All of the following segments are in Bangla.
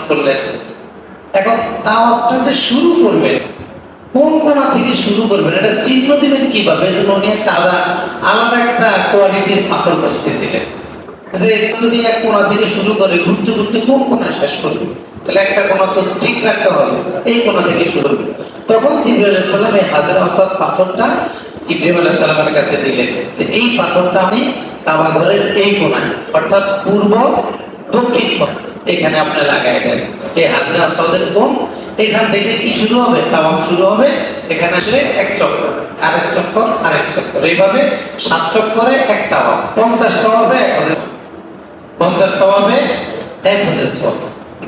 করলেন। এখন তাওয়াফটা যে শুরু করবেন, কোন কোণা থেকে শুরু করবেন এটা চিহ্ন দিবেন কিভাবে? এজন্য উনি একটা আলাদা একটা কোয়ালিটির পাথর খুঁজতেছিলেন, যে যদি এক কোণা থেকে শুরু করে ঘুরতে ঘুরতে কোন কোণা শেষ করবে, তাহলে একটা কোণা তো ঠিক রাখতে হবে, এই কোণা থেকে শুরু করবে। তখন জিবরাইল আলাইহিস সালাম এই হাজরে আসওয়াদ পাথরটা ইব্রাহিম আলাইহিস সালামের কাছে দিলেন, যে এই পাথরটা আমি কাবা ঘরের এই কোণায়, অর্থাৎ পূর্ব দক্ষিণ কোণ, এখানে আপনি লাগাই দেন। এই হাজরে আসওয়াদের কোণ, এখান থেকে কি শুরু হবে? তাওয়াফ শুরু হবে। এখানে আসলে এক চক্কর, আরেক চক্কর, আরেক চক্কর, এইভাবে 7 চক্করে এক তাওয়াফ। 50 তাওয়াফে 1000, 50 তাওয়াফে 1000।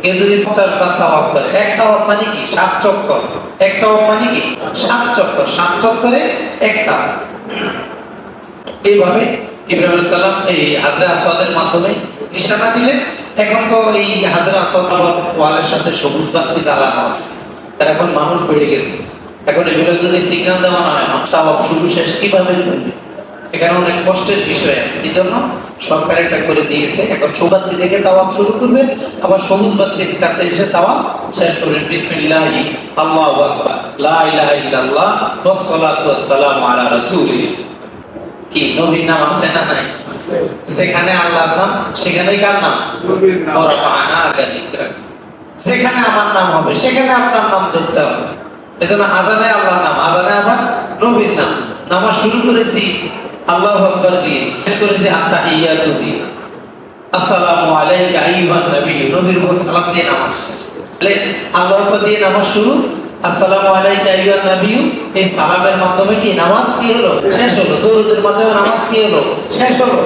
কেউ যদি 50 বার তাওয়াফ করে, এক তাওয়াফ মানে কি 7 চক্কর, এক তাওয়াফ মানে কি 7 চক্কর, 7 চক্করে এক তাওয়াফ। এইভাবে ইব্রাহিম আলাইহিস সালাম এই হাজরে আসওয়াদের মাধ্যমে নিশানা দিলেন। এখন তো এই হাজরে আসওয়াদ ওয়ালের সাথে সবুজ বাতি জ্বালানো আছে, তার এখন মানুষ বেড়ে গেছে। এখন এগুলো যদি সিগন্যাল দেওয়া না হয়, তাওয়াফ শুরু শেষ কিভাবে করবে? এখানে অনেক কষ্টের বিষয় আছে, এই জন্য সরকার এটা করে দিয়েছে। এখন সৌবাতি থেকে তাওয়াফ শুরু করবেন, আবার সবুজ বাতির কাছে এসে তাওয়াফ শেষ করবেন। বিসমিল্লাহি আল্লাহু আকবার, লা ইলাহা ইল্লাল্লাহ ওয়াস সালাতু ওয়াস সালামু আলা রাসূলিল্লাহ। কি নবীর নাম আছে না নাই? সেখানে আল্লাহর নাম, সেখানেই কার নাম? নবীর নাম। ওরাফানা আলা যিকরা, যেখানে আমার নাম হবে সেখানে আপনার নাম জপতে হবে। এজন্য আজানে আল্লাহর নাম, আজানে আবার নবীর নাম। নামাজ শুরু করেছি আল্লাহু আকবার দিয়ে, শেষ করেছি আত্তাহিয়াতু দিয়ে, আসসালামু আলাইকা আইয়ুহান নবী, নবীর উপর সালাম দিয়ে নামাজ শেষ। তাহলে আল্লাহর উপর দিয়ে নামাজ শুরু, আসসালামু আলাইকা আইয়ুহান নবী, এই সালামের মাধ্যমে কি নামাজ কি হলো? শেষ হলো। দরুদের মাধ্যমে নামাজ কি হলো? শেষ হলো।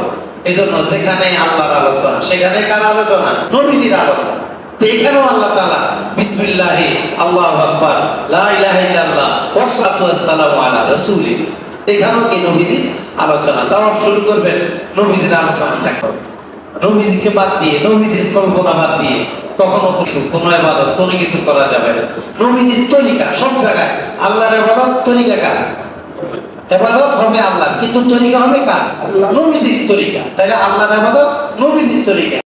এজন্য যেখানে আল্লাহর আলোচনা, সেখানে কার আলোচনা? নবীজির আলোচনা। তো এখানেও আল্লাহ তাআলা বিসমিল্লাহি আল্লাহু আকবার, লা ইলাহা ইল্লাল্লাহ ওয়াস সালাতু ওয়াস সালামু আলা রাসূলিল্লাহ, এখানেও কি নবীজির আলোচনা। তাওয়াফ শুরু করবেন, নবীজির আলোচনা থাকবে। নবীজিকে বাদ দিয়ে, নবীজির কল্পনা বাদ দিয়ে কখনো কোনো ইবাদত, কোনো কিছু করা যাবে না। নবীজির তরিকা সব জায়গায়। আল্লাহর ইবাদত, তরিকা কার? ইবাদত হবে আল্লাহ, কিন্তু তরিকা হবে কার? নবীজির তরিকা। তাহলে আল্লাহর ইবাদত, নবীজির তরিকা।